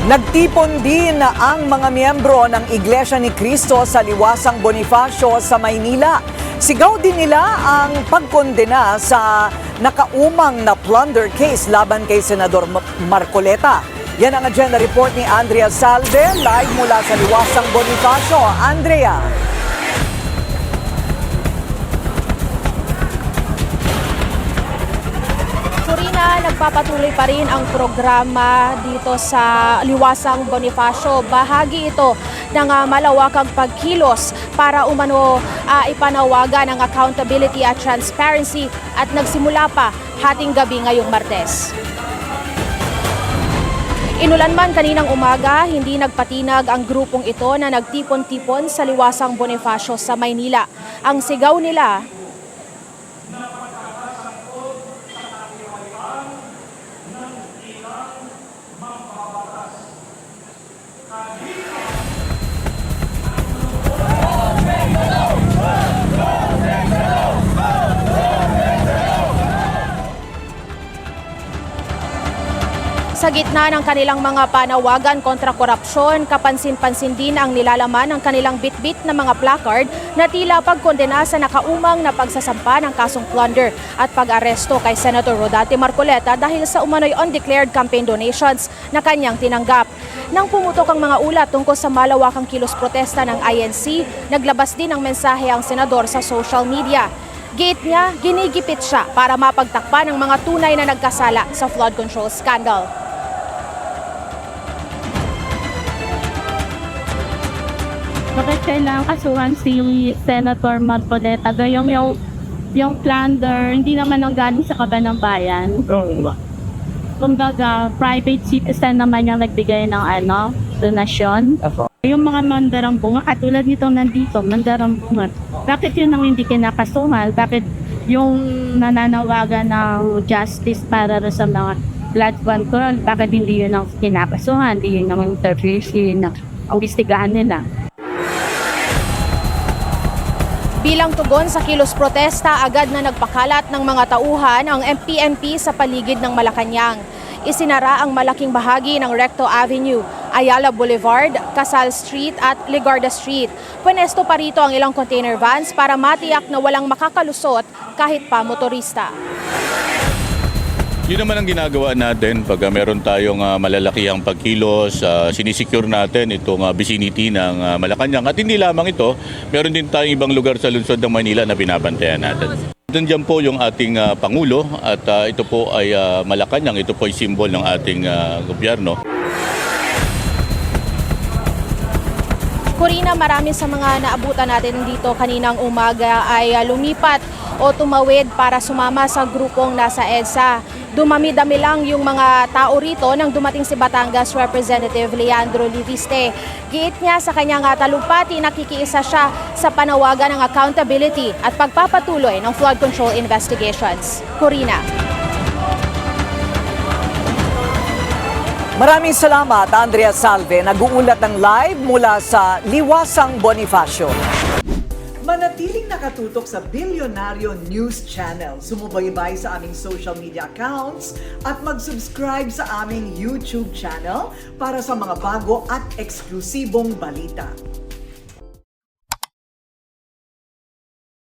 Nagtipon din ang mga miyembro ng Iglesia ni Cristo sa Liwasang Bonifacio sa Maynila. Sigaw din nila ang pagkondena sa nakaumang na plunder case laban kay Senador Marcoleta. Yan ang agenda report ni Andrea Salve, live mula sa Liwasang Bonifacio. Andrea. Corina, nagpapatuloy pa rin ang programa dito sa Liwasang Bonifacio. Bahagi ito ng malawakang pagkilos para ipanawagan ang accountability at transparency at nagsimula pa hating gabi ngayong Martes. Inulan man kaninang umaga, hindi nagpatinag ang grupong ito na nagtipon-tipon sa Liwasang Bonifacio sa Maynila. Ang sigaw nila, sa gitna ng kanilang mga panawagan kontra korupsyon, kapansin-pansin din ang nilalaman ng kanilang bitbit na mga placard na tila pagkondena sa nakaumang na pagsasampa ng kasong plunder at pag-aresto kay Senator Rodante Marcoleta dahil sa umano'y undeclared campaign donations na kanyang tinanggap. Nang pumutok ang mga ulat tungkol sa malawakang kilos protesta ng INC, naglabas din ng mensahe ang senador sa social media. Giit niya, ginigipit siya para mapagtakpan ng mga tunay na nagkasala sa flood control scandal. Bakit kailangan kasuhan si Senator Marcoleta? Yung plunder, hindi naman ang galing sa kaban ng bayan. Kumbaga, private citizen naman yung nagbigay ng donasyon. Yung mga mandarambunga, katulad nitong nandito, mandarambunga. Bakit yun ang hindi kinakasuhan? Bakit yung nananawagan ng justice para sa mga flood control, bakit hindi yun ang kinakasuhan? Hindi yun ang intervention na ang istigahan nila. Bilang tugon sa kilos protesta, agad na nagpakalat ng mga tauhan ang PNP sa paligid ng Malacanang. Isinara ang malaking bahagi ng Recto Avenue, Ayala Boulevard, Casal Street at Legarda Street. Punesto pa rito ang ilang container vans para matiyak na walang makakalusot kahit pa motorista. Yun naman ang ginagawa natin pag meron tayong malalakihang pagkilos, sinisecure natin itong vicinity ng Malacanang. At hindi lamang ito, meron din tayong ibang lugar sa lungsod ng Manila na binabantayan natin. Diyan po yung ating Pangulo at ito po ay Malacanang, ito po ay simbol ng ating gobyerno. Corina, marami sa mga naabutan natin dito kaninang umaga ay lumipat o tumawid para sumama sa grupong nasa EDSA. Dumami-dami lang yung mga tao rito nang dumating si Batangas Representative Leandro Liviste. Giit niya sa kanyang talumpati, nakikiisa siya sa panawagan ng accountability at pagpapatuloy ng flood control investigations. Corina. Maraming salamat, Andrea Salve. Nag-uulat ng live mula sa Liwasang Bonifacio. Manatiling nakatutok sa Bilyonaryo News Channel. Sumubaybay sa aming social media accounts at mag-subscribe sa aming YouTube channel para sa mga bago at eksklusibong balita.